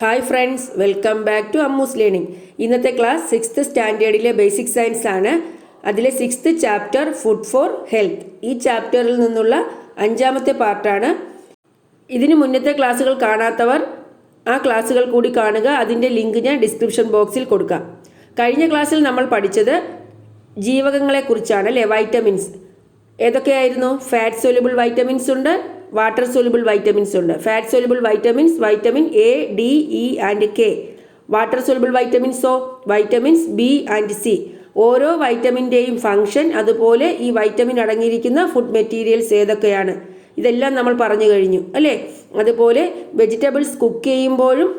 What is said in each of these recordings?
Hi friends, welcome back to Ammu's learning. ഇന്നത്തെ class 6th സ്റ്റാൻഡേർഡിലെ basic science ആണ്. അതിലെ 6th chapter food for health. ഈ ചാപ്റ്ററിൽ നിന്നുള്ള 5ാമത്തെ പാർട്ടാണ്. ഇതിന് മുന്നത്തെ ക്ലാസ്സുകൾ കാണാത്തവർ ആ ക്ലാസ്സുകൾ കൂടി കാണുക. അതിൻ്റെ ലിങ്ക് ഞാൻ ഡിസ്ക്രിപ്ഷൻ ബോക്സിൽ കൊടുക്കാം. കഴിഞ്ഞ ക്ലാസ്സിൽ നമ്മൾ പഠിച്ചത് ജീവകങ്ങളെക്കുറിച്ചാണ് അല്ലേ, വൈറ്റമിൻസ്. ഏതൊക്കെയായിരുന്നു? ഫാറ്റ് സോലുബിൾ വൈറ്റമിൻസ് ഉണ്ട്, വാട്ടർ സോലുബിൾ വൈറ്റമിൻസ് ഉണ്ട്. Fat soluble vitamins vitamin A, D, E and K. Water soluble വൈറ്റമിൻസോ വൈറ്റമിൻസ് ബി ആൻഡ് സി. ഓരോ വൈറ്റമിൻ്റെയും ഫംഗ്ഷൻ, അതുപോലെ ഈ വൈറ്റമിൻ അടങ്ങിയിരിക്കുന്ന ഫുഡ് മെറ്റീരിയൽസ് ഏതൊക്കെയാണ്, ഇതെല്ലാം നമ്മൾ പറഞ്ഞു കഴിഞ്ഞു അല്ലേ. അതുപോലെ വെജിറ്റബിൾസ് കുക്ക് ചെയ്യുമ്പോഴും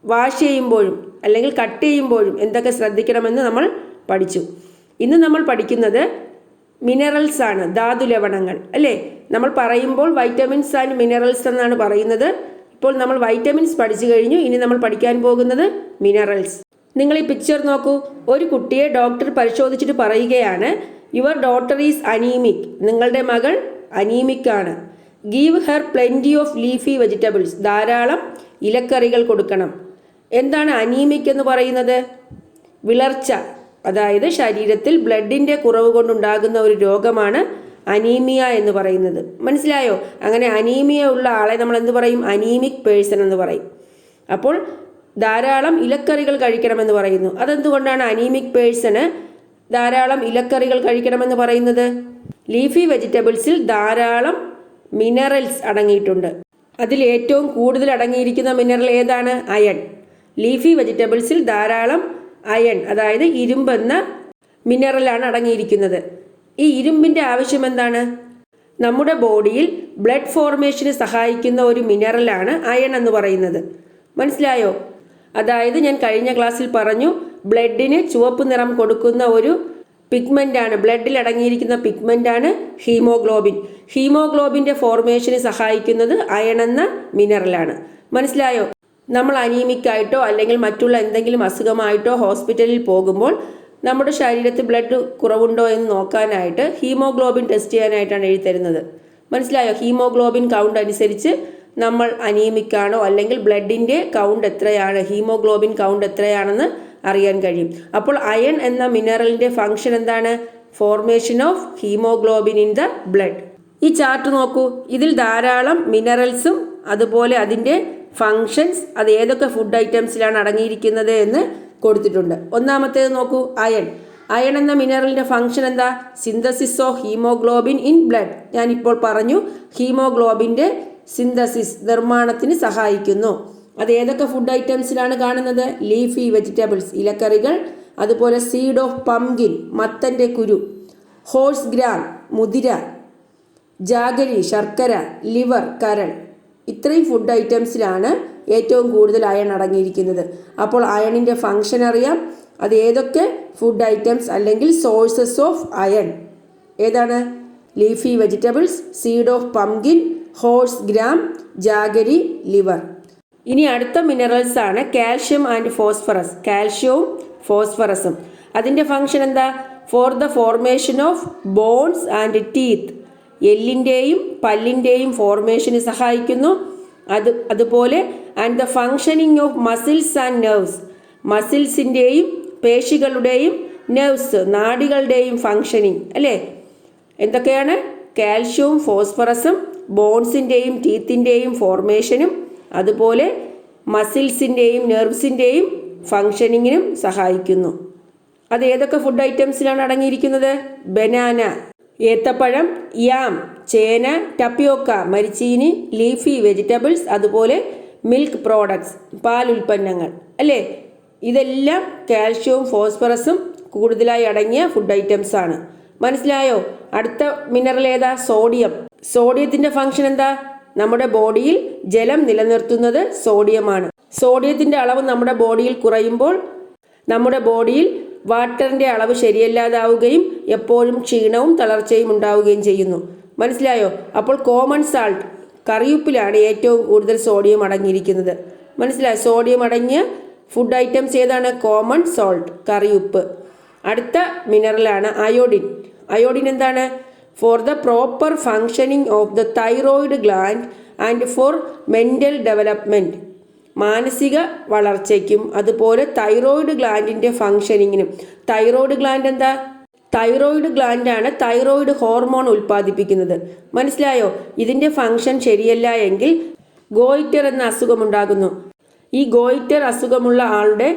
വാഷ് ചെയ്യുമ്പോഴും അല്ലെങ്കിൽ കട്ട് ചെയ്യുമ്പോഴും എന്തൊക്കെ ശ്രദ്ധിക്കണമെന്ന് നമ്മൾ പഠിച്ചു. ഇന്ന് നമ്മൾ പഠിക്കുന്നത് മിനറൽസ് ആണ്, ധാതു ലവണങ്ങൾ അല്ലേ. നമ്മൾ പറയുമ്പോൾ വൈറ്റമിൻസ് ആൻഡ് മിനറൽസ് എന്നാണ് പറയുന്നത്. ഇപ്പോൾ നമ്മൾ വൈറ്റമിൻസ് പഠിച്ചു കഴിഞ്ഞു. ഇനി നമ്മൾ പഠിക്കാൻ പോകുന്നത് മിനറൽസ്. നിങ്ങൾ ഈ പിക്ചർ നോക്കൂ. ഒരു കുട്ടിയെ ഡോക്ടർ പരിശോധിച്ചിട്ട് പറയുകയാണ്, യുവർ ഡോട്ടർ ഈസ് അനീമിക്. നിങ്ങളുടെ മകൾ അനീമിക് ആണ്. Give her plenty of leafy vegetables. ധാരാളം ഇലക്കറികൾ കൊടുക്കണം. എന്താണ് അനീമിക് എന്ന് പറയുന്നത്? വിളർച്ച, അതായത് ശരീരത്തിൽ ബ്ലഡിൻ്റെ കുറവ് കൊണ്ടുണ്ടാകുന്ന ഒരു രോഗമാണ് അനീമിയ എന്ന് പറയുന്നത്. മനസ്സിലായോ? അങ്ങനെ അനീമിയ ഉള്ള ആളെ നമ്മൾ എന്ത് പറയും? അനീമിക് പേഴ്സൺ എന്ന് പറയും. അപ്പോൾ ധാരാളം ഇലക്കറികൾ കഴിക്കണമെന്ന് പറയുന്നു. അതെന്തുകൊണ്ടാണ് അനീമിക് പേഴ്സണ് ധാരാളം ഇലക്കറികൾ കഴിക്കണമെന്ന് പറയുന്നത്? ലീഫി വെജിറ്റബിൾസിൽ ധാരാളം മിനറൽസ് അടങ്ങിയിട്ടുണ്ട്. അതിൽ ഏറ്റവും കൂടുതൽ അടങ്ങിയിരിക്കുന്ന മിനറൽ ഏതാണ്? അയൺ. ലീഫി വെജിറ്റബിൾസിൽ ധാരാളം അയൺ, അതായത് ഇരുമ്പെന്ന മിനറലാണ് അടങ്ങിയിരിക്കുന്നത്. ഈ ഇരുമ്പിൻ്റെ ആവശ്യം എന്താണ്? നമ്മുടെ ബോഡിയിൽ ബ്ലഡ് ഫോർമേഷന് സഹായിക്കുന്ന ഒരു മിനറലാണ് അയൺ എന്ന് പറയുന്നത്. മനസ്സിലായോ? അതായത് ഞാൻ കഴിഞ്ഞ ക്ലാസ്സിൽ പറഞ്ഞു, ബ്ലഡിന് ചുവപ്പ് നിറം കൊടുക്കുന്ന ഒരു പിഗ്മെൻ്റാണ്, ബ്ലഡിൽ അടങ്ങിയിരിക്കുന്ന പിഗ്മെൻ്റാണ് ഹീമോഗ്ലോബിൻ. ഹീമോഗ്ലോബിൻ്റെ ഫോർമേഷന് സഹായിക്കുന്നത് അയൺ എന്ന മിനറലാണ്. മനസ്സിലായോ? നമ്മൾ അനീമിക്കായിട്ടോ അല്ലെങ്കിൽ മറ്റുള്ള എന്തെങ്കിലും അസുഖമായിട്ടോ ഹോസ്പിറ്റലിൽ പോകുമ്പോൾ നമ്മുടെ ശരീരത്തിൽ ബ്ലഡ് കുറവുണ്ടോ എന്ന് നോക്കാനായിട്ട് ഹീമോഗ്ലോബിൻ ടെസ്റ്റ് ചെയ്യാനായിട്ടാണ് എഴുതിത്തരുന്നത്. മനസ്സിലായോ? ഹീമോഗ്ലോബിൻ കൗണ്ട് അനുസരിച്ച് നമ്മൾ അനീമിക്കാണോ അല്ലെങ്കിൽ ബ്ലഡിൻ്റെ കൗണ്ട് എത്രയാണ്, ഹീമോഗ്ലോബിൻ കൗണ്ട് എത്രയാണെന്ന് അറിയാൻ കഴിയും. അപ്പോൾ അയൺ എന്ന മിനറലിൻ്റെ ഫംഗ്ഷൻ എന്താണ്? Formation of haemoglobin in the blood. ഈ ചാർട്ട് നോക്കൂ. ഇതിൽ ധാരാളം മിനറൽസും അതുപോലെ അതിൻ്റെ ഫങ്ഷൻസ്, അത് ഏതൊക്കെ ഫുഡ് ഐറ്റംസിലാണ് അടങ്ങിയിരിക്കുന്നത് എന്ന് കൊടുത്തിട്ടുണ്ട്. ഒന്നാമത്തേത് നോക്കൂ, അയൺ. അയൺ എന്ന മിനറലിൻ്റെ ഫങ്ഷൻ എന്താ? Synthesis of haemoglobin in blood. ഞാനിപ്പോൾ പറഞ്ഞു, ഹീമോഗ്ലോബിൻ്റെ സിന്തസിസ്, നിർമ്മാണത്തിന് സഹായിക്കുന്നു. അത് ഏതൊക്കെ ഫുഡ് ഐറ്റംസിലാണ് കാണുന്നത്? ലീഫി വെജിറ്റബിൾസ്, ഇലക്കറികൾ, അതുപോലെ സീഡ് ഓഫ് പംകിൻ, മത്തൻ്റെ കുരു, ഹോഴ്സ് ഗ്രാം, മുതിര, ജാഗരി, ശർക്കര, ലിവർ, കരൾ. ഇത്രയും ഫുഡ് ഐറ്റംസിലാണ് ഏറ്റവും കൂടുതൽ അയൺ അടങ്ങിയിരിക്കുന്നത്. അപ്പോൾ അയണിൻ്റെ ഫങ്ഷൻ അറിയാം. അത് ഏതൊക്കെ ഫുഡ് ഐറ്റംസ് അല്ലെങ്കിൽ സോഴ്സസ് ഓഫ് അയൺ ഏതാണ്? Leafy vegetables, seed of pumpkin, horse gram, jaggery, liver. ഇനി അടുത്ത മിനറൽസ് ആണ് കാൽഷ്യം ആൻഡ് ഫോസ്ഫറസ്. കാൽഷ്യവും ഫോസ്ഫറസും. അതിൻ്റെ ഫങ്ഷൻ എന്താ? For the formation of bones and teeth. എല്ലിൻ്റെയും പല്ലിൻ്റെയും ഫോർമേഷന് സഹായിക്കുന്നു. അതുപോലെ and the functioning of muscles and nerves. മസിൽസിൻ്റെയും പേശികളുടെയും നെർവ്സ്, നാഡികളുടെയും ഫങ്ഷനിങ് അല്ലേ. എന്തൊക്കെയാണ്? കാൽഷ്യവും ഫോസ്ഫറസും ബോൺസിൻ്റെയും ടീത്തിൻ്റെയും ഫോർമേഷനും അതുപോലെ മസിൽസിൻ്റെയും നെർവ്സിൻ്റെയും ഫങ്ഷനിങ്ങിനും സഹായിക്കുന്നു. അത് ഏതൊക്കെ ഫുഡ് ഐറ്റംസിലാണ് അടങ്ങിയിരിക്കുന്നത്? ബനാന, ഏത്തപ്പഴം, യാം, ചേന, ടപ്പിയോക്ക, മരിച്ചീനി, ലീഫി വെജിറ്റബിൾസ്, അതുപോലെ മിൽക്ക് പ്രോഡക്ട്സ്, പാലുൽപ്പന്നങ്ങൾ അല്ലേ. ഇതെല്ലാം കാൽഷ്യവും ഫോസ്ഫറസും കൂടുതലായി അടങ്ങിയ ഫുഡ് ഐറ്റംസ് ആണ്. മനസ്സിലായോ? അടുത്ത മിനറൽ ഏതാ? സോഡിയം. സോഡിയത്തിൻ്റെ ഫങ്ഷൻ എന്താ? നമ്മുടെ ബോഡിയിൽ ജലം നിലനിർത്തുന്നത് സോഡിയമാണ്. സോഡിയത്തിൻ്റെ അളവ് നമ്മുടെ ബോഡിയിൽ കുറയുമ്പോൾ നമ്മുടെ ബോഡിയിൽ വാട്ടറിൻ്റെ അളവ് ശരിയല്ലാതാവുകയും എപ്പോഴും ക്ഷീണവും തളർച്ചയും ഉണ്ടാവുകയും ചെയ്യുന്നു. മനസ്സിലായോ? അപ്പോൾ കോമൺ സാൾട്ട്, കറിയുപ്പിലാണ് ഏറ്റവും കൂടുതൽ സോഡിയം അടങ്ങിയിരിക്കുന്നത്. മനസ്സിലായോ? സോഡിയം അടങ്ങിയ ഫുഡ് ഐറ്റംസ് ഏതാണ്? കോമൺ സോൾട്ട്, കറിയുപ്പ്. അടുത്ത മിനറലാണ് അയോഡിൻ. അയോഡിൻ എന്താണ്? For the proper functioning of the thyroid gland and for mental development. മാനസിക വളർച്ചയ്ക്കും അതുപോലെ തൈറോയിഡ് ഗ്ലാൻഡിൻ്റെ ഫങ്ഷനിങ്ങിനും. തൈറോയിഡ് ഗ്ലാൻഡ് എന്താ? തൈറോയിഡ് ഗ്ലാൻഡാണ് തൈറോയിഡ് ഹോർമോൺ ഉൽപ്പാദിപ്പിക്കുന്നത്. മനസ്സിലായോ? ഇതിൻ്റെ ഫങ്ഷൻ ശരിയല്ല എങ്കിൽ ഗോയിറ്റർ എന്ന അസുഖമുണ്ടാകുന്നു. ഈ ഗോയിറ്റർ അസുഖമുള്ള ആളുടെ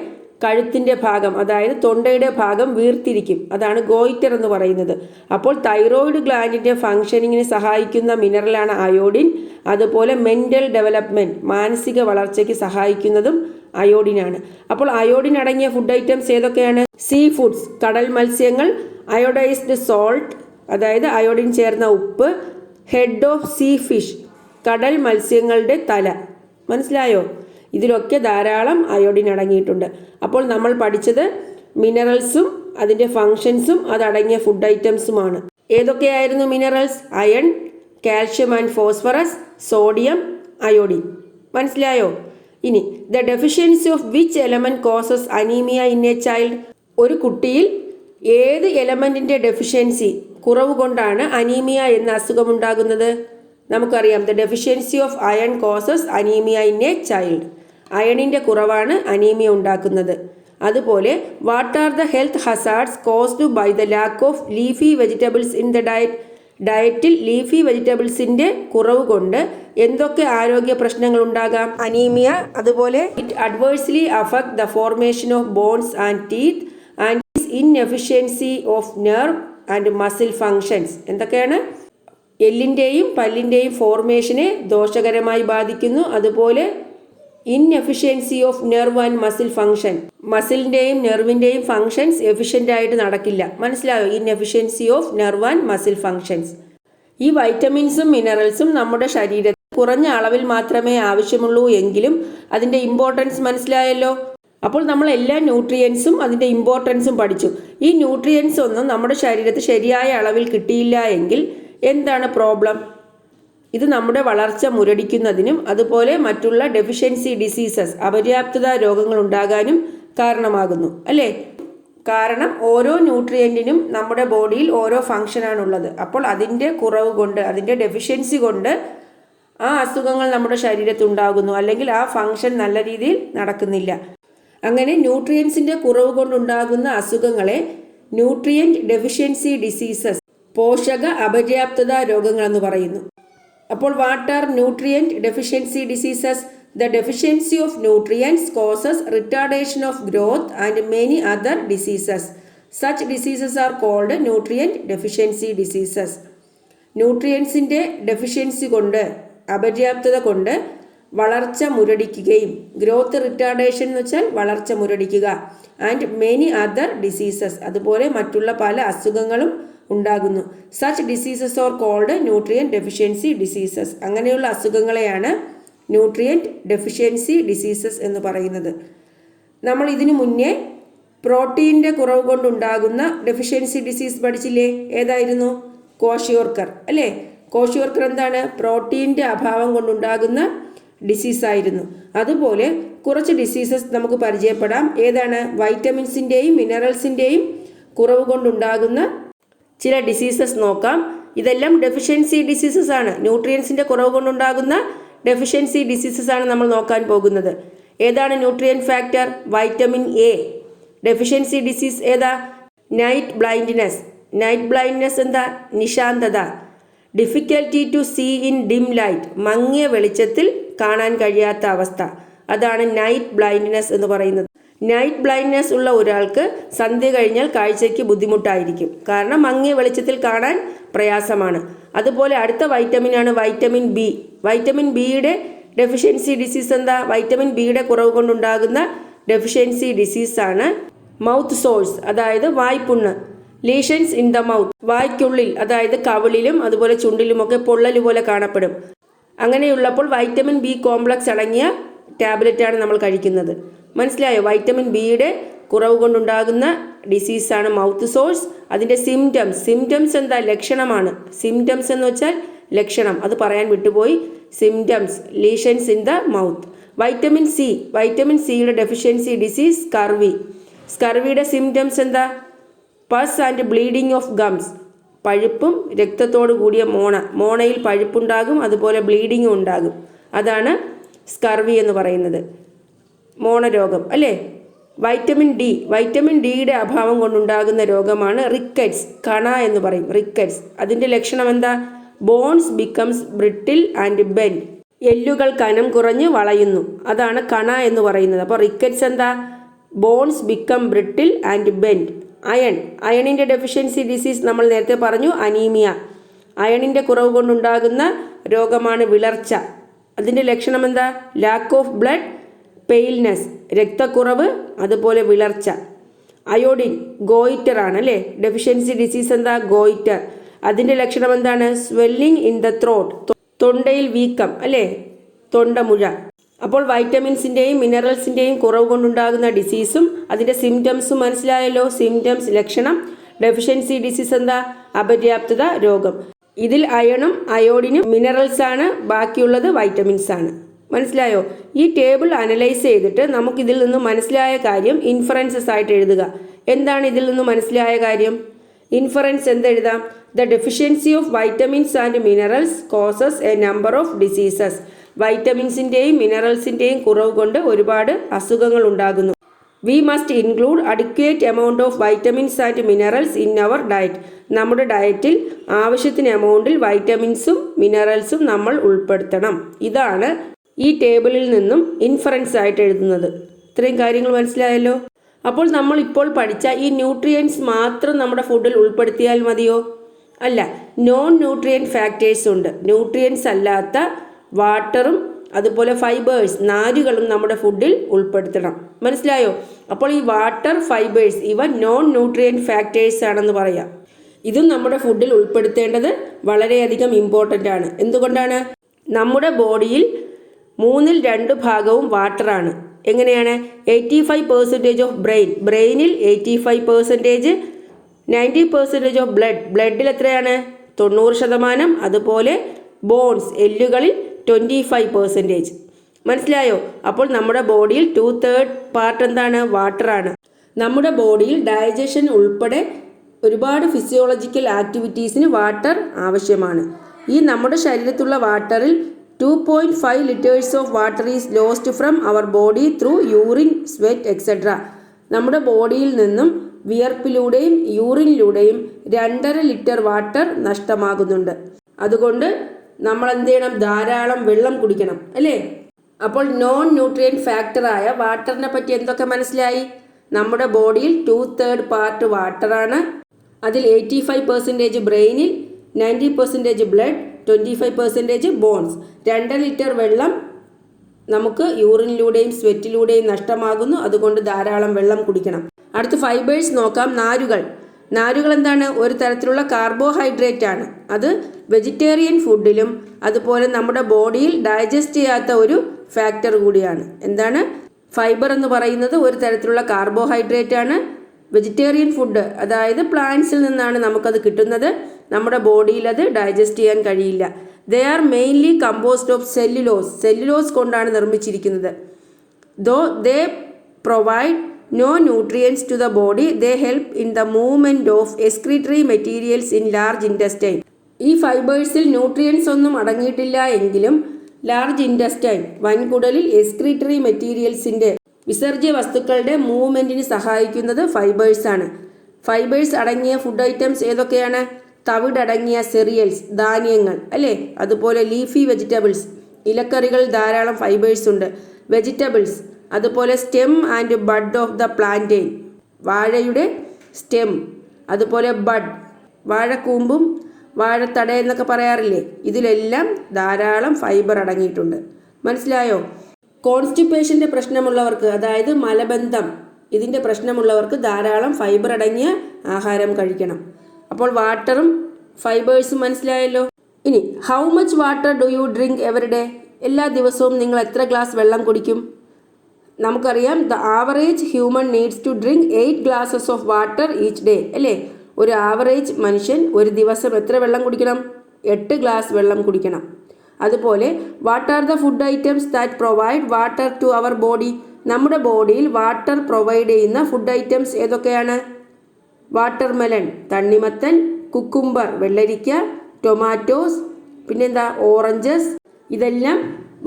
കഴുത്തിൻ്റെ ഭാഗം, അതായത് തൊണ്ടയുടെ ഭാഗം വീർത്തിരിക്കും. അതാണ് ഗോയിറ്റർ എന്ന് പറയുന്നത്. അപ്പോൾ തൈറോയിഡ് ഗ്ലാൻഡിൻ്റെ ഫങ്ഷനിങ്ങിന് സഹായിക്കുന്ന മിനറലാണ് അയോഡിൻ. അതുപോലെ മെൻ്റൽ ഡെവലപ്മെൻറ്റ്, മാനസിക വളർച്ചയ്ക്ക് സഹായിക്കുന്നതും അയോഡിനാണ്. അപ്പോൾ അയോഡിൻ അടങ്ങിയ ഫുഡ് ഐറ്റംസ് ഏതൊക്കെയാണ്? സീ ഫുഡ്സ്, കടൽ മത്സ്യങ്ങൾ. അയോഡൈസ്ഡ് സോൾട്ട്, അതായത് അയോഡിൻ ചേർന്ന ഉപ്പ്. ഹെഡ് ഓഫ് സീ ഫിഷ്, കടൽ മത്സ്യങ്ങളുടെ തല. മനസ്സിലായോ? ഇതിലൊക്കെ ധാരാളം അയോഡിൻ അടങ്ങിയിട്ടുണ്ട്. അപ്പോൾ നമ്മൾ പഠിച്ചത് മിനറൽസും അതിൻ്റെ ഫങ്ഷൻസും അതടങ്ങിയ ഫുഡ് ഐറ്റംസുമാണ്. ഏതൊക്കെയായിരുന്നു minerals? Iron, calcium and phosphorus, sodium, iodine. മനസ്സിലായോ? ഇനി the deficiency of which element causes anaemia in a child. ഒരു കുട്ടിയിൽ ഏത് എലമെൻറ്റിൻ്റെ ഡെഫിഷ്യൻസി കുറവ് കൊണ്ടാണ് അനീമിയ എന്ന അസുഖമുണ്ടാകുന്നത്? നമുക്കറിയാം, the deficiency of iron causes anaemia in a child. അയണിൻ്റെ കുറവാണ് അനീമിയ ഉണ്ടാക്കുന്നത്. അതുപോലെ what are the health hazards caused by the lack of leafy vegetables in the diet. ഡയറ്റിൽ ലീഫി വെജിറ്റബിൾസിൻ്റെ കുറവ് കൊണ്ട് എന്തൊക്കെ ആരോഗ്യ പ്രശ്നങ്ങൾ ഉണ്ടാകാം? അനീമിയ. അതുപോലെ it adversely affect the formation of bones and teeth and inefficiency of nerve and muscle functions. എന്തൊക്കെയാണ്? എല്ലിൻ്റെയും പല്ലിൻ്റെയും ഫോർമേഷനെ ദോഷകരമായി ബാധിക്കുന്നു. അതുപോലെ inefficiency of nerve and muscle function, മസിലിൻ്റെയും നെർവിൻ്റെയും ഫങ്ഷൻസ് എഫിഷ്യൻ്റ് ആയിട്ട് നടക്കില്ല. മനസ്സിലായോ? Inefficiency of nerve and muscle functions. ഈ വൈറ്റമിൻസും മിനറൽസും നമ്മുടെ ശരീരത്തിൽ കുറഞ്ഞ അളവിൽ മാത്രമേ ആവശ്യമുള്ളൂ എങ്കിലും അതിൻ്റെ ഇമ്പോർട്ടൻസ് മനസ്സിലായല്ലോ. അപ്പോൾ നമ്മൾ എല്ലാ ന്യൂട്രിയൻസും അതിൻ്റെ ഇമ്പോർട്ടൻസും പഠിച്ചു. ഈ ന്യൂട്രിയൻസ് ഒന്നും നമ്മുടെ ശരീരത്തിൽ ശരിയായ അളവിൽ കിട്ടിയില്ല എങ്കിൽ എന്താണ് പ്രോബ്ലം? ഇത് നമ്മുടെ വളർച്ച മുരടിക്കുന്നതിനും അതുപോലെ മറ്റുള്ള ഡെഫിഷ്യൻസി ഡിസീസസ്, അപര്യാപ്തത രോഗങ്ങൾ ഉണ്ടാകാനും കാരണമാകുന്നു, അല്ലേ? കാരണം ഓരോ ന്യൂട്രിയൻറ്റിനും നമ്മുടെ ബോഡിയിൽ ഓരോ ഫങ്ഷനാണുള്ളത്. അപ്പോൾ അതിൻ്റെ കുറവ് കൊണ്ട്, അതിൻ്റെ ഡെഫിഷ്യൻസി കൊണ്ട് ആ അസുഖങ്ങൾ നമ്മുടെ ശരീരത്തിൽ ഉണ്ടാകുന്നു, അല്ലെങ്കിൽ ആ ഫങ്ഷൻ നല്ല രീതിയിൽ നടക്കുന്നില്ല. അങ്ങനെ ന്യൂട്രിയൻസിൻ്റെ കുറവ് കൊണ്ടുണ്ടാകുന്ന അസുഖങ്ങളെ ന്യൂട്രിയൻറ്റ് ഡെഫിഷ്യൻസി ഡിസീസസ്, പോഷക അപര്യാപ്തത രോഗങ്ങളെന്ന് പറയുന്നു. അപ്പോൾ what are nutrient deficiency diseases? The deficiency of nutrients causes retardation of growth and many other diseases. Such diseases are called nutrient deficiency diseases. ന്യൂട്രിയൻസിൻ്റെ ഡെഫിഷ്യൻസി കൊണ്ട്, അപര്യാപ്തത കൊണ്ട് വളർച്ച മുരടിക്കുകയും, ഗ്രോത്ത് റിട്ടാർഡേഷൻ എന്ന് വെച്ചാൽ വളർച്ച മുരടിക്കുക, ആൻഡ് മെനി അതർ ഡിസീസസ്, അതുപോലെ മറ്റുള്ള പല അസുഖങ്ങളും ഉണ്ടാകുന്നു. Such diseases are called nutrient deficiency diseases. അങ്ങനെയുള്ള അസുഖങ്ങളെയാണ് ന്യൂട്രിയൻറ്റ് ഡെഫിഷ്യൻസി ഡിസീസസ് എന്ന് പറയുന്നത്. നമ്മൾ ഇതിനു മുന്നേ പ്രോട്ടീൻ്റെ കുറവ് കൊണ്ടുണ്ടാകുന്ന ഡെഫിഷ്യൻസി ഡിസീസ് പഠിച്ചില്ലേ? ഏതായിരുന്നു? കോഷിയോർക്കർ, അല്ലേ? കോഷിയോർക്കർ എന്താണ്? പ്രോട്ടീൻ്റെ അഭാവം കൊണ്ടുണ്ടാകുന്ന ഡിസീസായിരുന്നു. അതുപോലെ കുറച്ച് ഡിസീസസ് നമുക്ക് പരിചയപ്പെടാം. ഏതാണ്? വൈറ്റമിൻസിൻ്റെയും മിനറൽസിൻ്റെയും കുറവ് കൊണ്ടുണ്ടാകുന്ന ചില ഡിസീസസ് നോക്കാം. ഇതെല്ലാം ഡെഫിഷ്യൻസി ഡിസീസസ് ആണ്. ന്യൂട്രിയൻസിൻ്റെ കുറവ് കൊണ്ടുണ്ടാകുന്ന ഡെഫിഷ്യൻസി ഡിസീസസ് ആണ് നമ്മൾ നോക്കാൻ പോകുന്നത്. ഏതാണ് nutrient factor? Vitamin A. Deficiency disease ഏതാ? Night blindness. നൈറ്റ് ബ്ലൈൻഡ്നെസ് എന്താ? നിശാന്തത. Difficulty to see in dim light, മങ്ങിയ വെളിച്ചത്തിൽ കാണാൻ കഴിയാത്ത അവസ്ഥ, അതാണ് നൈറ്റ് ബ്ലൈൻഡ്നെസ് എന്ന് പറയുന്നത്. നൈറ്റ് ബ്ലൈൻഡ്നെസ് ഉള്ള ഒരാൾക്ക് സന്ധ്യ കഴിഞ്ഞാൽ കാഴ്ചയ്ക്ക് ബുദ്ധിമുട്ടായിരിക്കും. കാരണം മങ്ങിയ വെളിച്ചത്തിൽ കാണാൻ പ്രയാസമാണ്. അതുപോലെ അടുത്ത വൈറ്റമിനാണ് വൈറ്റമിൻ ബി. വൈറ്റമിൻ ബിയുടെ ഡെഫിഷ്യൻസി ഡിസീസ് എന്താ? വൈറ്റമിൻ ബിയുടെ കുറവ് കൊണ്ടുണ്ടാകുന്ന ഡെഫിഷ്യൻസി ഡിസീസാണ് മൗത്ത് സോഴ്സ്, അതായത് വായ്പുണ്ണ്. ലീഷൻസ് ഇൻ ദ മൗത്ത്, വായ്ക്കുള്ളിൽ, അതായത് കവിളിലും അതുപോലെ ചുണ്ടിലുമൊക്കെ പൊള്ളൽ പോലെ കാണപ്പെടും. അങ്ങനെയുള്ളപ്പോൾ വൈറ്റമിൻ ബി കോംപ്ലക്സ് അടങ്ങിയ ടാബ്ലറ്റാണ് നമ്മൾ കഴിക്കുന്നത്. മനസ്സിലായോ? വൈറ്റമിൻ ബിയുടെ കുറവ് കൊണ്ടുണ്ടാകുന്ന ഡിസീസാണ് മൗത്ത് സോഴ്സ്. അതിൻ്റെ സിംറ്റംസ് എന്താ? ലക്ഷണമാണ്. സിംറ്റംസ് എന്ന് വെച്ചാൽ ലക്ഷണം, അത് പറയാൻ വിട്ടുപോയി. Symptoms, lesions in the mouth. Vitamin C, vitamin സിയുടെ ഡെഫിഷ്യൻസി ഡിസീസ് സ്കർവി. സ്കർവിയുടെ സിംറ്റംസ് എന്താ? പസ് ആൻഡ് ബ്ലീഡിങ് ഓഫ് ഗംസ്, പഴുപ്പും രക്തത്തോടു കൂടിയ മോണയിൽ പഴുപ്പുണ്ടാകും, അതുപോലെ ബ്ലീഡിങ്ങും ഉണ്ടാകും. അതാണ് സ്കർവി എന്ന് പറയുന്നത്. മോണരോഗം അല്ലേ. വൈറ്റമിൻ ഡിയുടെ അഭാവം കൊണ്ടുണ്ടാകുന്ന രോഗമാണ് റിക്കറ്റ്സ്, കണ എന്ന് പറയും, റിക്കറ്റ്സ്. അതിൻ്റെ ലക്ഷണം എന്താ? Bones becomes brittle and bend, എല്ലുകൾ കനം കുറഞ്ഞ് വളയുന്നു, അതാണ് കണ എന്ന് പറയുന്നത്. അപ്പോൾ റിക്കറ്റ്സ് എന്താ? Bones become brittle and bend. അയണിൻ്റെ ഡെഫിഷ്യൻസി ഡിസീസ് നമ്മൾ നേരത്തെ പറഞ്ഞു, അനീമിയ. അയണിൻ്റെ കുറവ് കൊണ്ടുണ്ടാകുന്ന രോഗമാണ് വിളർച്ച. അതിൻ്റെ ലക്ഷണം എന്താ? ലാക്ക് ഓഫ് ബ്ലഡ്, പെയിൽനെസ്, രക്തക്കുറവ്, അതുപോലെ വിളർച്ച. അയോഡിൻ, ഗോയിറ്റർ ആണ് അല്ലേ. ഡെഫിഷ്യൻസി ഡിസീസ് എന്താ? ഗോയിറ്റർ. അതിൻ്റെ ലക്ഷണം എന്താണ്? സ്വെല്ലിംഗ് ഇൻ ദ ത്രോട്ട്, തൊണ്ടയിൽ വീക്കം അല്ലേ, തൊണ്ടമുഴ. അപ്പോൾ വൈറ്റമിൻസിൻ്റെയും മിനറൽസിൻ്റെയും കുറവ് കൊണ്ടുണ്ടാകുന്ന ഡിസീസും അതിൻ്റെ സിംറ്റംസും മനസ്സിലായല്ലോ. സിംറ്റംസ്, ലക്ഷണം. ഡെഫിഷ്യൻസി ഡിസീസ് എന്താ? അപര്യാപ്തത രോഗം. ഇതിൽ അയണും അയോഡിനും മിനറൽസ് ആണ്, ബാക്കിയുള്ളത് വൈറ്റമിൻസ് ആണ്. മനസ്സിലായോ? ഈ ടേബിൾ അനലൈസ് ചെയ്തിട്ട് നമുക്കിതിൽ നിന്ന് മനസ്സിലായ കാര്യം ഇൻഫറൻസസ് ആയിട്ട് എഴുതുക. എന്താണ് ഇതിൽ നിന്ന് മനസ്സിലായ കാര്യം? ഇൻഫറൻസ് എന്തെഴുതാം? The deficiency of vitamins and minerals causes a number of diseases. വൈറ്റമിൻസിൻ്റെയും മിനറൽസിൻ്റെയും കുറവ് കൊണ്ട് ഒരുപാട് അസുഖങ്ങൾ ഉണ്ടാകുന്നു. We must include adequate amount of vitamins and minerals in our diet. നമ്മുടെ ഡയറ്റിൽ ആവശ്യത്തിന് എമൗണ്ടിൽ വൈറ്റമിൻസും മിനറൽസും നമ്മൾ ഉൾപ്പെടുത്തണം. ഇതാണ് ഈ ടേബിളിൽ നിന്നും ഇൻഫറൻസ് ആയിട്ട് എഴുതുന്നത്. ഇത്രയും കാര്യങ്ങൾ മനസ്സിലായല്ലോ. അപ്പോൾ നമ്മൾ ഇപ്പോൾ പഠിച്ച ഈ ന്യൂട്രിയൻസ് മാത്രം നമ്മുടെ ഫുഡിൽ ഉൾപ്പെടുത്തിയാൽ മതിയോ? അല്ല, നോൺ ന്യൂട്രിയൻ ഫാക്ടേഴ്സ് ഉണ്ട്. ന്യൂട്രിയൻസ് അല്ലാത്ത വാട്ടറും അതുപോലെ ഫൈബേഴ്സ്, നാരുകളും നമ്മുടെ ഫുഡിൽ ഉൾപ്പെടുത്തണം. മനസ്സിലായോ? അപ്പോൾ ഈ വാട്ടർ, ഫൈബേഴ്സ് ഇവ നോൺ ന്യൂട്രിയൻ ഫാക്ടേഴ്സ് ആണെന്ന് പറയാം. ഇതും നമ്മുടെ ഫുഡിൽ ഉൾപ്പെടുത്തേണ്ടത് വളരെയധികം ഇമ്പോർട്ടൻ്റ് ആണ്. എന്തുകൊണ്ടാണ്? നമ്മുടെ ബോഡിയിൽ 2/3 വാട്ടറാണ്. എങ്ങനെയാണ്? 85% ഓഫ് ബ്രെയിനിൽ 85%, 90% ഓഫ് ബ്ലഡിൽ എത്രയാണ്? 90%. അതുപോലെ ബോൺസ്, എല്ലുകളിൽ 25%. മനസ്സിലായോ? അപ്പോൾ നമ്മുടെ ബോഡിയിൽ 2/3 പാർട്ട് എന്താണ്? വാട്ടറാണ്. നമ്മുടെ ബോഡിയിൽ ഡൈജഷൻ ഉൾപ്പെടെ ഒരുപാട് ഫിസിയോളജിക്കൽ ആക്ടിവിറ്റീസിന് വാട്ടർ ആവശ്യമാണ്. ഈ നമ്മുടെ ശരീരത്തിലുള്ള വാട്ടറിൽ 2.5 liters of water is lost from our body through urine, sweat etcetera. നമ്മുടെ ബോഡിയിൽ നിന്നും വിയർപ്പിലൂടെയും യൂറിനിലൂടെയും 2.5 ലിറ്റർ വാട്ടർ നഷ്ടമാകുന്നുണ്ട്. അതുകൊണ്ട് നമ്മൾ എന്ത് ചെയ്യണം? ധാരാളം വെള്ളം കുടിക്കണം അല്ലേ. അപ്പോൾ നോൺ ന്യൂട്രിയൻ ഫാക്ടറായ വാട്ടറിനെ പറ്റി എന്തൊക്കെ മനസ്സിലായി? നമ്മുടെ ബോഡിയിൽ 2/3 പാർട്ട് വാട്ടറാണ്. അതിൽ 85% ബ്രെയിനിൽ, 90% ബ്ലഡ്, 25% ബോൺസ്. 2 ലിറ്റർ വെള്ളം നമുക്ക് യൂറിനിലൂടെയും സ്വെറ്റിലൂടെയും നഷ്ടമാകുന്നു. അതുകൊണ്ട് ധാരാളം വെള്ളം കുടിക്കണം. അടുത്ത് ഫൈബേഴ്സ് നോക്കാം. നാരുകൾ എന്താണ്? ഒരു തരത്തിലുള്ള കാർബോഹൈഡ്രേറ്റ് ആണ്. അത് വെജിറ്റേറിയൻ ഫുഡിലും അതുപോലെ നമ്മുടെ ബോഡിയിൽ ഡൈജസ്റ്റ് ചെയ്യാത്ത ഒരു ഫാക്ടർ കൂടിയാണ്. എന്താണ്? ഫൈബർ എന്ന് പറയുന്നത് ഒരു തരത്തിലുള്ള കാർബോഹൈഡ്രേറ്റ് ആണ്. വെജിറ്റേറിയൻ ഫുഡ്, അതായത് പ്ലാന്റ്സിൽ നിന്നാണ് നമുക്കത് കിട്ടുന്നത്. നമ്മുടെ ബോഡിയിൽ അത് ഡൈജസ്റ്റ് ചെയ്യാൻ കഴിയില്ല. They are mainly composed of cellulose കൊണ്ടാണ് നിർമ്മിച്ചിരിക്കുന്നത്. Though they provide no nutrients to the body, they help in the movement of excretory materials in large intestine. ഈ ഫൈബേഴ്സിൽ ന്യൂട്രിയൻസ് ഒന്നും അടങ്ങിയിട്ടില്ല എങ്കിലും ലാർജ് ഇൻറ്റസ്റ്റൈൻ, വൻകുടലിൽ എക്സ്ക്രീറ്ററി മെറ്റീരിയൽസിൻ്റെ, വിസർജ്യ വസ്തുക്കളുടെ മൂവ്മെൻറ്റിന് സഹായിക്കുന്നത് ഫൈബേഴ്സാണ്. ഫൈബേഴ്സ് അടങ്ങിയ ഫുഡ് ഐറ്റംസ് ഏതൊക്കെയാണ്? തവിടടങ്ങിയ cereals, ധാന്യങ്ങൾ അല്ലേ. അതുപോലെ ലീഫി വെജിറ്റബിൾസ്, ഇലക്കറികളിൽ ധാരാളം ഫൈബേഴ്സ് ഉണ്ട്. വെജിറ്റബിൾസ്, അതുപോലെ stem and bud of the plantain, വാഴയുടെ സ്റ്റെം, അതുപോലെ ബഡ്, വാഴക്കൂമ്പും വാഴത്തട എന്നൊക്കെ പറയാറില്ലേ. ഇതിലെല്ലാം ധാരാളം ഫൈബർ അടങ്ങിയിട്ടുണ്ട്. മനസ്സിലായോ? കോൺസ്റ്റിപ്പേഷൻ്റെ പ്രശ്നമുള്ളവർക്ക്, അതായത് മലബന്ധം, ഇതിൻ്റെ പ്രശ്നമുള്ളവർക്ക് ധാരാളം ഫൈബർ അടങ്ങിയ ആഹാരം കഴിക്കണം. അപ്പോൾ വാട്ടറും ഫൈബേഴ്സും മനസ്സിലായല്ലോ. ഇനി how much water do you drink every day? എല്ലാ ദിവസവും നിങ്ങൾ എത്ര ഗ്ലാസ് വെള്ളം കുടിക്കും? നമുക്കറിയാം, the average human needs to drink 8 glasses of water each day അല്ലേ. ഒരു ആവറേജ് മനുഷ്യൻ ഒരു ദിവസം എത്ര വെള്ളം കുടിക്കണം? 8 ഗ്ലാസ് വെള്ളം കുടിക്കണം. അതുപോലെ what are the food items that provide water to our body? നമ്മുടെ ബോഡിയിൽ വാട്ടർ പ്രൊവൈഡ് ചെയ്യുന്ന ഫുഡ് ഐറ്റംസ് ഏതൊക്കെയാണ്? വാട്ടർമെലൺ, തണ്ണിമത്തൻ, കുക്കുംബർ, വെള്ളരിക്ക, ടൊമാറ്റോസ്, പിന്നെന്താ, ഓറഞ്ചസ്. ഇതെല്ലാം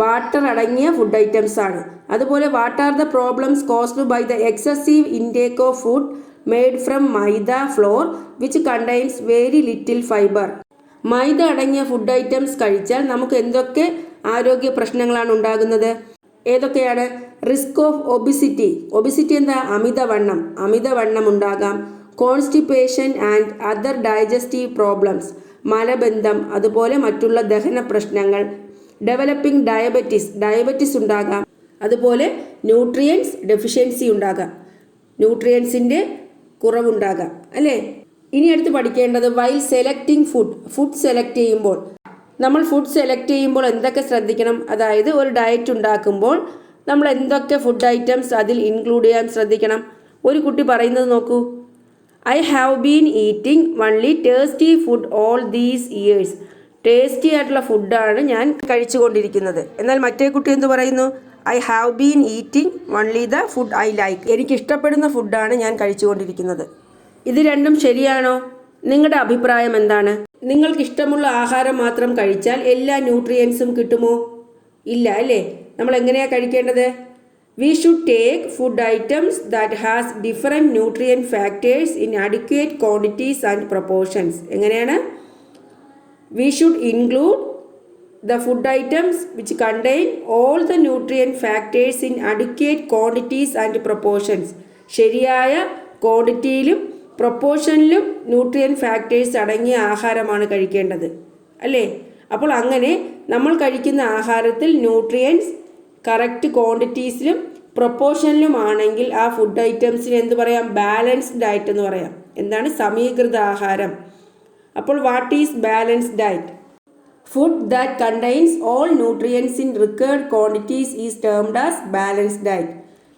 വാട്ടർ അടങ്ങിയ ഫുഡ് ഐറ്റംസ് ആണ്. അതുപോലെ what are the problems caused by the excessive intake of food made from maida flour which contains very little fibre. Maida അടങ്ങിയ ഫുഡ് ഐറ്റംസ് കഴിച്ചാൽ നമുക്ക് എന്തൊക്കെ ആരോഗ്യ പ്രശ്നങ്ങളാണ് ഉണ്ടാകുന്നത്? ഏതൊക്കെയാണ്? Risk of obesity. ഒബിസിറ്റി എന്താ? അമിതവണ്ണം ഉണ്ടാകാം. Constipation and other digestive problems, മലബന്ധം, അതുപോലെ മറ്റുള്ള ദഹന പ്രശ്നങ്ങൾ. ഡെവലപ്പിംഗ് ഡയബറ്റിസ് ഉണ്ടാകാം. അതുപോലെ ന്യൂട്രിയൻസ് ഡെഫിഷ്യൻസി ഉണ്ടാകാം, ന്യൂട്രിയൻസിൻ്റെ കുറവുണ്ടാകാം അല്ലേ. ഇനി അടുത്ത് പഠിക്കേണ്ടത് വൈൽ സെലക്ടിങ് ഫുഡ് സെലക്ട് ചെയ്യുമ്പോൾ. നമ്മൾ ഫുഡ് സെലക്ട് ചെയ്യുമ്പോൾ എന്തൊക്കെ ശ്രദ്ധിക്കണം? അതായത് ഒരു ഡയറ്റ് ഉണ്ടാക്കുമ്പോൾ നമ്മൾ എന്തൊക്കെ ഫുഡ് ഐറ്റംസ് അതിൽ ഇൻക്ലൂഡ് ചെയ്യാൻ ശ്രദ്ധിക്കണം. ഒരു കുട്ടി പറയുന്നത് നോക്കൂ. I have been eating only tasty food all these years. Tasty ആയിട്ടുള്ള ഫുഡാണ് ഞാൻ കഴിച്ചുകൊണ്ടിരിക്കുന്നത്. എന്നാൽ മറ്റേ കുട്ടി എന്ത് പറയുന്നു? I have been eating only the food I like. എനിക്ക് ഇഷ്ടപ്പെടുന്ന ഫുഡാണ് ഞാൻ കഴിച്ചുകൊണ്ടിരിക്കുന്നത്. ഇത് രണ്ടും ശരിയാണോ? നിങ്ങളുടെ അഭിപ്രായം എന്താണ്? നിങ്ങൾക്ക് ഇഷ്ടമുള്ള ആഹാരം മാത്രം കഴിച്ചാൽ എല്ലാ ന്യൂട്രിയൻസും കിട്ടുമോ? ഇല്ല അല്ലേ. നമ്മൾ എങ്ങനെയാണ് കഴിക്കേണ്ടത്? We should take food items that has different nutrient factors in adequate quantities and proportions. എങ്ങനെയാണ്? We should include the food items which contain all the nutrient factors in adequate quantities and proportions. ശരിയായ ക്വാണ്ടിറ്റിയിലും പ്രൊപ്പോർഷനിലും nutrient factors അടങ്ങിയ ആഹാരമാണ് കഴിക്കേണ്ടത് അല്ലേ. അപ്പോൾ അങ്ങനെ നമ്മൾ കഴിക്കുന്ന ആഹാരത്തിൽ ന്യൂട്രിയൻസ് കറക്റ്റ് ക്വാണ്ടിറ്റീസിലും പ്രൊപ്പോർഷനിലും ആണെങ്കിൽ ആ ഫുഡ് ഐറ്റംസിന് എന്ത് പറയാം? ബാലൻസ്ഡ് ഡയറ്റ് എന്ന് പറയാം. എന്താണ്? സമീകൃത ആഹാരം. അപ്പോൾ what is balanced diet? Food that contains all nutrients in required quantities is termed as balanced diet.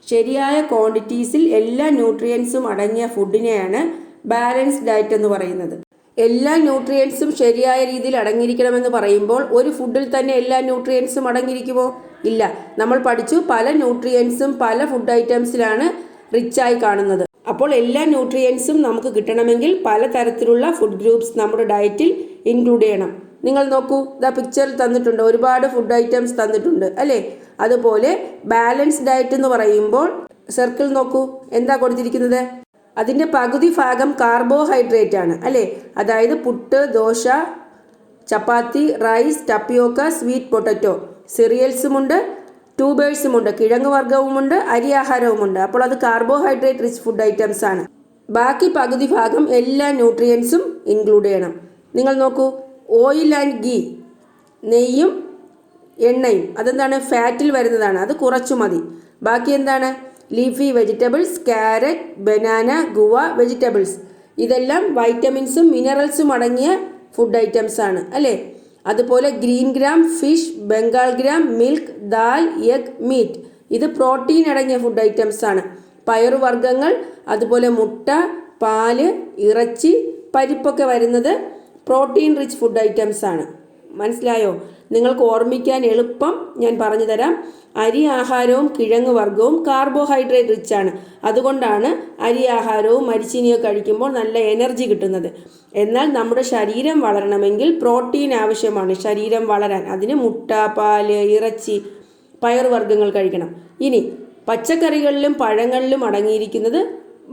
ശരിയായ ക്വാണ്ടിറ്റീസിൽ എല്ലാ ന്യൂട്രിയൻസും അടങ്ങിയ ഫുഡിനെയാണ് ബാലൻസ്ഡ് ഡയറ്റ് എന്ന് പറയുന്നത്. എല്ലാ ന്യൂട്രിയൻസും ശരിയായ രീതിയിൽ അടങ്ങിയിരിക്കണമെന്ന് പറയുമ്പോൾ ഒരു ഫുഡിൽ തന്നെ എല്ലാ ന്യൂട്രിയൻസും അടങ്ങിയിരിക്കുമോ? ഇല്ല. നമ്മൾ പഠിച്ചു പല ന്യൂട്രിയൻസും പല ഫുഡ് ഐറ്റംസിലാണ് റിച്ചായി കാണുന്നത്. അപ്പോൾ എല്ലാ ന്യൂട്രിയൻസും നമുക്ക് കിട്ടണമെങ്കിൽ പലതരത്തിലുള്ള ഫുഡ് ഗ്രൂപ്പ്സ് നമ്മുടെ ഡയറ്റിൽ ഇൻക്ലൂഡ് ചെയ്യണം. നിങ്ങൾ നോക്കൂ, പിക്ചറിൽ തന്നിട്ടുണ്ട്, ഒരുപാട് ഫുഡ് ഐറ്റംസ് തന്നിട്ടുണ്ട് അല്ലേ. അതുപോലെ ബാലൻസ് ഡയറ്റ് എന്ന് പറയുമ്പോൾ സർക്കിൾ നോക്കൂ, എന്താ കൊടുത്തിരിക്കുന്നത്? അതിൻ്റെ പകുതി ഭാഗം കാർബോഹൈഡ്രേറ്റ് ആണ് അല്ലേ. അതായത് പുട്ട്, ദോശ, ചപ്പാത്തി, റൈസ്, ടപ്പിയോക്ക, സ്വീറ്റ് പൊട്ടറ്റോ, സിറിയൽസുമുണ്ട്, ട്യൂബേഴ്സുമുണ്ട്, കിഴങ്ങ് വർഗ്ഗവുമുണ്ട്, അരിയാഹാരവുമുണ്ട്. അപ്പോൾ അത് കാർബോഹൈഡ്രേറ്റ് റിച്ച് ഫുഡ് ഐറ്റംസ് ആണ്. ബാക്കി പകുതി ഭാഗം എല്ലാ ന്യൂട്രിയൻസും ഇൻക്ലൂഡ് ചെയ്യണം. നിങ്ങൾ നോക്കൂ, ഓയിൽ ആൻഡ് ഗീ, നെയ്യും എണ്ണയും, അതെന്താണ്? ഫാറ്റിൽ വരുന്നതാണ്, അത് കുറച്ചു മതി. ബാക്കി എന്താണ്? Leafy vegetables, carrot, banana, guava vegetables, ഇതെല്ലാം വൈറ്റമിൻസും മിനറൽസും അടങ്ങിയ ഫുഡ് ഐറ്റംസ് ആണ് അല്ലേ. അതുപോലെ green gram, fish, Bengal gram, milk, dal, egg, meat, ഇത് പ്രോട്ടീൻ അടങ്ങിയ ഫുഡ് ഐറ്റംസ് ആണ്. പയറുവർഗ്ഗങ്ങൾ, അതുപോലെ മുട്ട, പാല്, ഇറച്ചി, പരിപ്പൊക്കെ വരുന്നത് പ്രോട്ടീൻ റിച്ച് ഫുഡ് ഐറ്റംസ് ആണ്. മനസ്സിലായോ? നിങ്ങൾക്ക് ഓർമ്മിക്കാൻ എളുപ്പം ഞാൻ പറഞ്ഞു തരാം. അരി ആഹാരവും കിഴങ്ങ് വർഗ്ഗവും കാർബോഹൈഡ്രേറ്റ് റിച്ച് ആണ്. അതുകൊണ്ടാണ് അരി ആഹാരവും മരിച്ചീനിയൊക്കെ കഴിക്കുമ്പോൾ നല്ല എനർജി കിട്ടുന്നത്. എന്നാൽ നമ്മുടെ ശരീരം വളരണമെങ്കിൽ പ്രോട്ടീൻ ആവശ്യമാണ്. ശരീരം വളരാൻ അതിന് മുട്ട, പാല്, ഇറച്ചി, പയറുവർഗ്ഗങ്ങൾ കഴിക്കണം. ഇനി പച്ചക്കറികളിലും പഴങ്ങളിലും അടങ്ങിയിരിക്കുന്നത്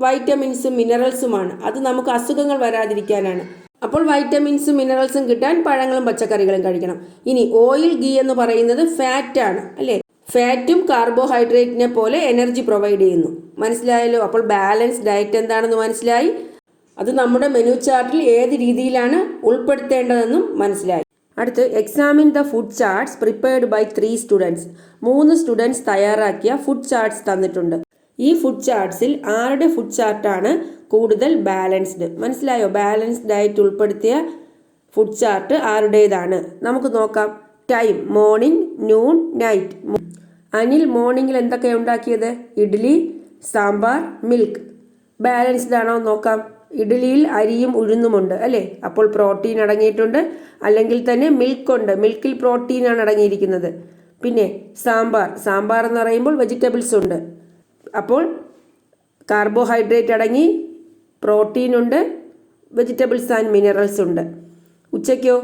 വൈറ്റമിൻസും മിനറൽസുമാണ്. അത് നമുക്ക് അസുഖങ്ങൾ വരാതിരിക്കാനാണ്. അപ്പോൾ വൈറ്റമിൻസും മിനറൽസും കിട്ടാൻ പഴങ്ങളും പച്ചക്കറികളും കഴിക്കണം. ഇനി ഓയിൽ, ഗീ എന്ന് പറയുന്നത് ഫാറ്റ് ആണ് അല്ലേ. ഫാറ്റും കാർബോഹൈഡ്രേറ്റിനെ പോലെ എനർജി പ്രൊവൈഡ് ചെയ്യുന്നു. മനസ്സിലായല്ലോ? അപ്പോൾ ബാലൻസ് ഡയറ്റ് എന്താണെന്ന് മനസ്സിലായി. അത് നമ്മുടെ മെനു ചാർട്ടിൽ ഏത് രീതിയിലാണ് ഉൾപ്പെടുത്തേണ്ടതെന്നും മനസ്സിലായി. അടുത്ത് examine the food charts prepared by 3 students. 3 students തയ്യാറാക്കിയ ഫുഡ് ചാർട്ട്സ് തന്നിട്ടുണ്ട്. ഈ ഫുഡ് ചാർട്ട്സിൽ ആരുടെ ഫുഡ് ചാർട്ടാണ് കൂടുതൽ ബാലൻസ്ഡ്? മനസ്സിലായോ? ബാലൻസ്ഡ് ഡയറ്റ് ഉൾപ്പെടുത്തിയ ഫുഡ് ചാർട്ട് ആരുടേതാണ്? നമുക്ക് നോക്കാം. Time: morning, noon, night. Anil മോർണിംഗിൽ എന്തൊക്കെയാണ് ഉണ്ടാക്കിയത്? ഇഡ്ഡലി, സാമ്പാർ, മിൽക്ക്. ബാലൻസ്ഡ് ആണോ നോക്കാം. ഇഡ്ഡലിയിൽ അരിയും ഉഴുന്നുമുണ്ട് അല്ലേ. അപ്പോൾ പ്രോട്ടീൻ അടങ്ങിയിട്ടുണ്ട്. അല്ലെങ്കിൽ തന്നെ മിൽക്ക് ഉണ്ട്, മിൽക്കിൽ പ്രോട്ടീനാണ് അടങ്ങിയിരിക്കുന്നത്. പിന്നെ സാമ്പാർ എന്ന് പറയുമ്പോൾ വെജിറ്റബിൾസ് ഉണ്ട്. അപ്പോൾ കാർബോഹൈഡ്രേറ്റ് അടങ്ങി, പ്രോട്ടീൻ ഉണ്ട്, വെജിറ്റബിൾസ് ആൻഡ് മിനറൽസ് ഉണ്ട്. ഉച്ചയ്ക്കോ?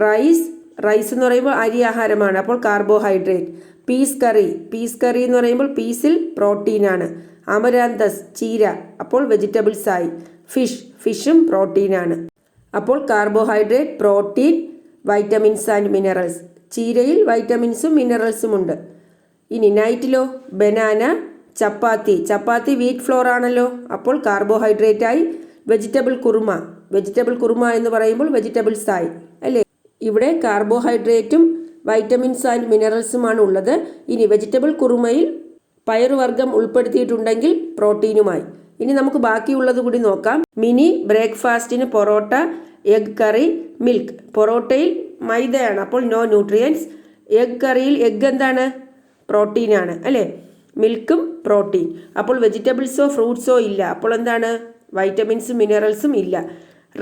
റൈസ്, റൈസ് എന്ന് പറയുമ്പോൾ അരി ആഹാരമാണ്, അപ്പോൾ കാർബോഹൈഡ്രേറ്റ്. പീസ് കറി എന്ന് പറയുമ്പോൾ പീസിൽ പ്രോട്ടീനാണ്. അമരാന്തസ് ചീര, അപ്പോൾ വെജിറ്റബിൾസ് ആയി. ഫിഷും പ്രോട്ടീനാണ്. അപ്പോൾ carbohydrate, protein, vitamins and minerals. ചീരയിൽ വൈറ്റമിൻസും മിനറൽസും ഉണ്ട്. ഇനി നൈറ്റിലോ ബനാന, ചപ്പാത്തി വീറ്റ് ഫ്ലോർ ആണല്ലോ, അപ്പോൾ കാർബോഹൈഡ്രേറ്റ് ആയി. വെജിറ്റബിൾ കുറുമ എന്ന് പറയുമ്പോൾ വെജിറ്റബിൾസ് ആയി അല്ലേ. ഇവിടെ കാർബോഹൈഡ്രേറ്റും വൈറ്റമിൻസ് ആൻഡ് മിനറൽസുമാണ് ഉള്ളത്. ഇനി വെജിറ്റബിൾ കുറുമയിൽ പയറുവർഗ്ഗം ഉൾപ്പെടുത്തിയിട്ടുണ്ടെങ്കിൽ പ്രോട്ടീനുമായി. ഇനി നമുക്ക് ബാക്കിയുള്ളത് കൂടി നോക്കാം. മിനി ബ്രേക്ക്ഫാസ്റ്റിന് പൊറോട്ട, എഗ് കറി, മിൽക്ക്. പൊറോട്ടയിൽ മൈദയാണ്, അപ്പോൾ നോ ന്യൂട്രിയൻസ്. എഗ് കറിയിൽ എഗ് എന്താണ്? പ്രോട്ടീനാണ് അല്ലേ. മിൽക്കും പ്രോട്ടീൻ. അപ്പോൾ വെജിറ്റബിൾസോ ഫ്രൂട്ട്സോ ഇല്ല, അപ്പോൾ എന്താണ്? വൈറ്റമിൻസും മിനറൽസും ഇല്ല.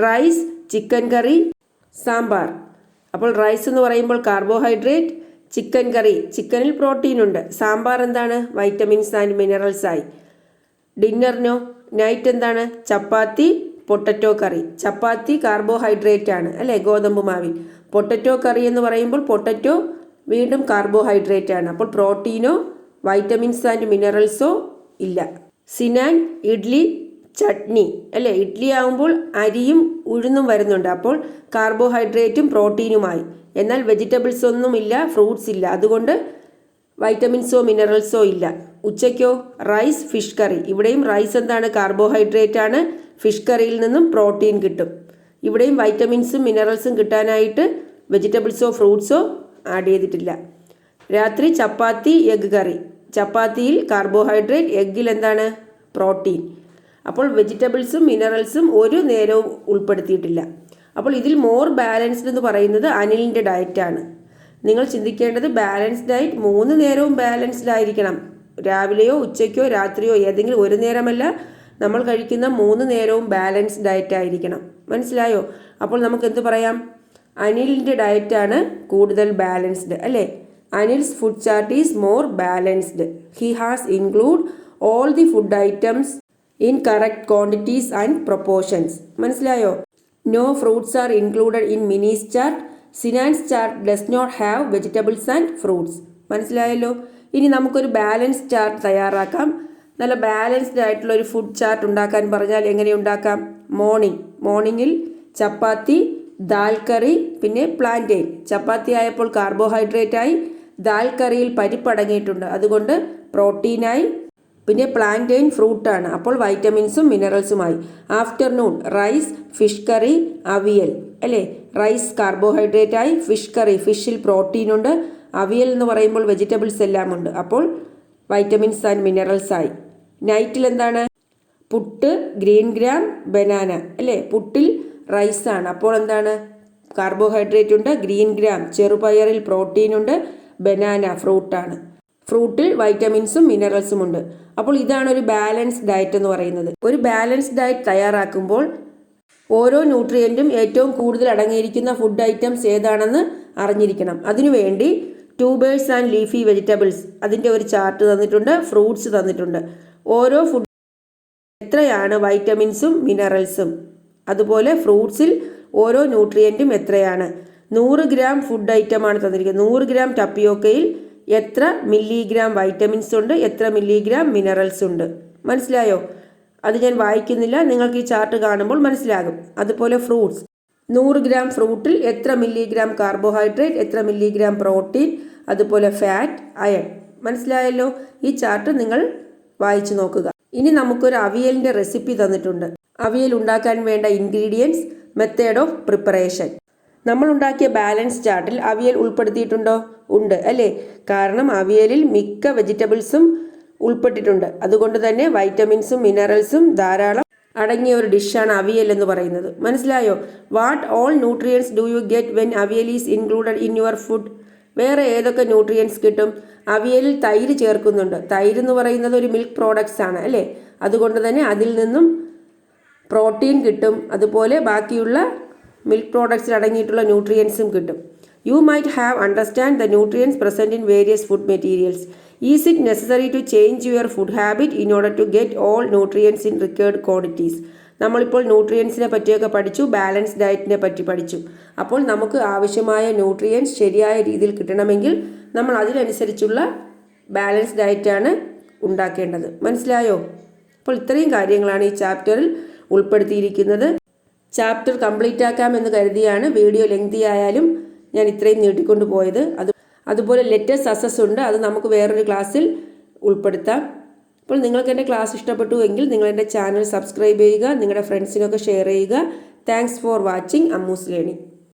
റൈസ്, ചിക്കൻ കറി, സാമ്പാർ. അപ്പോൾ റൈസ് എന്ന് പറയുമ്പോൾ കാർബോഹൈഡ്രേറ്റ്, ചിക്കൻ കറി ചിക്കനിൽ പ്രോട്ടീൻ ഉണ്ട്, സാമ്പാർ എന്താണ്? വൈറ്റമിൻസ് ആൻഡ് മിനറൽസ് ആയി. ഡിന്നറിനോ നൈറ്റ് എന്താണ്? ചപ്പാത്തി, പൊട്ടറ്റോ കറി. ചപ്പാത്തി കാർബോഹൈഡ്രേറ്റ് ആണ് അല്ലേ, ഗോതമ്പ് മാവിൽ. പൊട്ടറ്റോ കറി എന്ന് പറയുമ്പോൾ പൊട്ടറ്റോ വീണ്ടും കാർബോഹൈഡ്രേറ്റ് ആണ്, അപ്പോൾ പ്രോട്ടീനോ വൈറ്റമിൻസ് ആൻഡ് മിനറൽസോ ഇല്ല. സിനാൻ, ഇഡ്ലി, ചട്നി അല്ലേ. ഇഡ്ലി ആകുമ്പോൾ അരിയും ഉഴുന്നും വരുന്നുണ്ട്, അപ്പോൾ കാർബോഹൈഡ്രേറ്റും പ്രോട്ടീനുമായി. എന്നാൽ വെജിറ്റബിൾസ് ഒന്നും ഇല്ല, ഫ്രൂട്ട്സ് ഇല്ല, അതുകൊണ്ട് വൈറ്റമിൻസോ മിനറൽസോ ഇല്ല. ഉച്ചയ്ക്കോ റൈസ്, ഫിഷ് കറി. ഇവിടെയും റൈസ് എന്താണ്? കാർബോഹൈഡ്രേറ്റ് ആണ്. ഫിഷ് കറിയിൽ നിന്നും പ്രോട്ടീൻ കിട്ടും. ഇവിടെയും വൈറ്റമിൻസും മിനറൽസും കിട്ടാനായിട്ട് വെജിറ്റബിൾസോ ഫ്രൂട്ട്സോ ആഡ് ചെയ്തിട്ടില്ല. രാത്രി ചപ്പാത്തി, എഗ് കറി. ചപ്പാത്തിയിൽ കാർബോഹൈഡ്രേറ്റ്, എഗ്ഗിൽ എന്താണ്? പ്രോട്ടീൻ. അപ്പോൾ വെജിറ്റബിൾസും മിനറൽസും ഒരു നേരവും ഉൾപ്പെടുത്തിയിട്ടില്ല. അപ്പോൾ ഇതിൽ മോർ ബാലൻസ്ഡ് എന്ന് പറയുന്നത് അനിലിൻ്റെ ഡയറ്റാണ്. നിങ്ങൾ ചിന്തിക്കേണ്ടത് ബാലൻസ്ഡ് ഡയറ്റ് 3 നേരവും ബാലൻസ്ഡ് ആയിരിക്കണം. രാവിലെയോ ഉച്ചയ്ക്കോ രാത്രിയോ ഏതെങ്കിലും ഒരു നേരമല്ല, നമ്മൾ കഴിക്കുന്ന 3 നേരവും ബാലൻസ്ഡ് ഡയറ്റ് ആയിരിക്കണം. മനസ്സിലായോ? അപ്പോൾ നമുക്ക് എന്ത് പറയാം? അനിലിൻ്റെ ഡയറ്റാണ് കൂടുതൽ ബാലൻസ്ഡ് അല്ലേ. Anil's food chart is more balanced. He has include all the food items in correct quantities and proportions. മനസ്സിലായോ? No fruits are included in Mini's chart. Sinan's chart does not have vegetables and fruits. മനസ്സിലായല്ലോ? ഇനി നമുക്കൊരു balance chart തയ്യാറാക്കാം. നല്ല balanced ആയിട്ടുള്ള ഒരു food chart ഉണ്ടാക്കാൻ പറഞ്ഞാൽ എങ്ങനെ ഉണ്ടാക്കാം? മോർണിംഗിൽ ചപ്പാത്തി, ദാൽ കറി, പിന്നെ പ്ലാന്റെയിൻ. ചപ്പാത്തി ആയപ്പോൾ കാർബോഹൈഡ്രേറ്റ് ആയി, ദാൽ കറിയിൽ പരിപ്പടങ്ങിയിട്ടുണ്ട്, അതുകൊണ്ട് പ്രോട്ടീനായി. പിന്നെ പ്ലാന്റെയിൻ ഫ്രൂട്ടാണ്, അപ്പോൾ വൈറ്റമിൻസും മിനറൽസുമായി. Afternoon rice, fish curry, avial അല്ലേ. റൈസ് കാർബോഹൈഡ്രേറ്റ് ആയി, ഫിഷ് കറി ഫിഷിൽ പ്രോട്ടീനുണ്ട്, അവിയൽ എന്ന് പറയുമ്പോൾ വെജിറ്റബിൾസ് എല്ലാം ഉണ്ട്, അപ്പോൾ വൈറ്റമിൻസ് ആൻഡ് മിനറൽസ് ആയി. നൈറ്റിൽ എന്താണ്? പുട്ട്, ഗ്രീൻ ഗ്രാം, ബനാന അല്ലേ. പുട്ടിൽ റൈസാണ്, അപ്പോൾ എന്താണ്? കാർബോഹൈഡ്രേറ്റ് ഉണ്ട്, ഗ്രീൻ ഗ്രാം ചെറുപയറിൽ പ്രോട്ടീനുണ്ട്, ബനാന ഫ്രൂട്ടാണ്, ഫ്രൂട്ടിൽ വൈറ്റമിൻസും മിനറൽസും ഉണ്ട്. അപ്പോൾ ഇതാണ് ഒരു ബാലൻസ്ഡ് ഡയറ്റ് എന്ന് പറയുന്നത്. ഒരു ബാലൻസ്ഡ് ഡയറ്റ് തയ്യാറാക്കുമ്പോൾ ഓരോ ന്യൂട്രിയൻറ്റും ഏറ്റവും കൂടുതൽ അടങ്ങിയിരിക്കുന്ന ഫുഡ് ഐറ്റംസ് ഏതാണെന്ന് അറിഞ്ഞിരിക്കണം. അതിനുവേണ്ടി ട്യൂബേഴ്സ് ആൻഡ് ലീഫി വെജിറ്റബിൾസ് അതിൻ്റെ ഒരു ചാർട്ട് തന്നിട്ടുണ്ട്, ഫ്രൂട്ട്സ് തന്നിട്ടുണ്ട്. ഓരോ ഫുഡ് എത്രയാണ് വൈറ്റമിൻസും മിനറൽസും, അതുപോലെ ഫ്രൂട്ട്സിൽ ഓരോ ന്യൂട്രിയൻറ്റും എത്രയാണ്. 100 ഗ്രാം ഫുഡ് ഐറ്റമാണ് തന്നിരിക്കുന്നത്. 100 ഗ്രാം ടപ്പിയോക്കയിൽ എത്ര മില്ലിഗ്രാം വൈറ്റമിൻസ് ഉണ്ട്, എത്ര മില്ലിഗ്രാം മിനറൽസ് ഉണ്ട്. മനസ്സിലായോ? അത് ഞാൻ വായിക്കുന്നില്ല, നിങ്ങൾക്ക് ഈ ചാർട്ട് കാണുമ്പോൾ മനസ്സിലാകും. അതുപോലെ ഫ്രൂട്ട്സ്, 100 ഗ്രാം ഫ്രൂട്ടിൽ എത്ര മില്ലിഗ്രാം കാർബോഹൈഡ്രേറ്റ്, എത്ര മില്ലിഗ്രാം പ്രോട്ടീൻ, അതുപോലെ ഫാറ്റ്, അയൺ. മനസ്സിലായല്ലോ? ഈ ചാർട്ട് നിങ്ങൾ വായിച്ചു നോക്കുക. ഇനി നമുക്കൊരു അവിയലിൻ്റെ റെസിപ്പി തന്നിട്ടുണ്ട്. അവിയൽ ഉണ്ടാക്കാൻ വേണ്ട ഇൻഗ്രീഡിയൻസ്, മെത്തേഡ് ഓഫ് പ്രിപ്പറേഷൻ. നമ്മൾ ഉണ്ടാക്കിയ ബാലൻസ് ചാർട്ടിൽ അവിയൽ ഉൾപ്പെടുത്തിയിട്ടുണ്ടോ? ഉണ്ട് അല്ലേ. കാരണം അവിയലിൽ മിക്ക വെജിറ്റബിൾസും ഉൾപ്പെട്ടിട്ടുണ്ട്, അതുകൊണ്ട് തന്നെ വൈറ്റമിൻസും മിനറൽസും ധാരാളം അടങ്ങിയ ഒരു ഡിഷാണ് അവിയൽ എന്ന് പറയുന്നത്. മനസ്സിലായോ? What all nutrients do you get when avial is included in your food? വേറെ ഏതൊക്കെ ന്യൂട്രിയൻസ് കിട്ടും? അവിയലിൽ തൈര് ചേർക്കുന്നുണ്ട്. തൈര് എന്ന് പറയുന്നത് ഒരു മിൽക്ക് പ്രോഡക്ട്സ് ആണ് അല്ലേ, അതുകൊണ്ട് തന്നെ അതിൽ നിന്നും പ്രോട്ടീൻ കിട്ടും, അതുപോലെ ബാക്കിയുള്ള മിൽക്ക് പ്രോഡക്ട്സിൽ അടങ്ങിയിട്ടുള്ള ന്യൂട്രിയൻസും കിട്ടും. You might have understand the nutrients present in various food materials. Is it necessary to change your food habit in order to get all nutrients in required quantities? നമ്മളിപ്പോൾ ന്യൂട്രിയൻസിനെ പറ്റിയൊക്കെ പഠിച്ചു, ബാലൻസ് ഡയറ്റിനെ പറ്റി പഠിച്ചു. അപ്പോൾ നമുക്ക് ആവശ്യമായ ന്യൂട്രിയൻസ് ശരിയായ രീതിയിൽ കിട്ടണമെങ്കിൽ നമ്മൾ അതിനനുസരിച്ചുള്ള ബാലൻസ് ഡയറ്റാണ് ഉണ്ടാക്കേണ്ടത്. മനസ്സിലായോ? അപ്പോൾ ഇത്രയും കാര്യങ്ങളാണ് ഈ ചാപ്റ്ററിൽ ഉൾപ്പെടുത്തിയിരിക്കുന്നത്. ചാപ്റ്റർ കംപ്ലീറ്റ് ആക്കാമെന്ന് കരുതിയാണ് വീഡിയോ ലെങ്തി ആയാലും ഞാൻ ഇത്രയും നീട്ടിക്കൊണ്ട് പോയത്. അതുപോലെ ലെറ്റർ സക്സസ് ഉണ്ട്, അത് നമുക്ക് വേറൊരു ക്ലാസ്സിൽ ഉൾപ്പെടുത്താം. അപ്പോൾ നിങ്ങൾക്ക് എൻ്റെ ക്ലാസ് ഇഷ്ടപ്പെട്ടു എങ്കിൽ നിങ്ങൾ എൻ്റെ ചാനൽ സബ്സ്ക്രൈബ് ചെയ്യുക, നിങ്ങളുടെ ഫ്രണ്ട്സിനൊക്കെ ഷെയർ ചെയ്യുക. Thanks for watching Ammu's learning.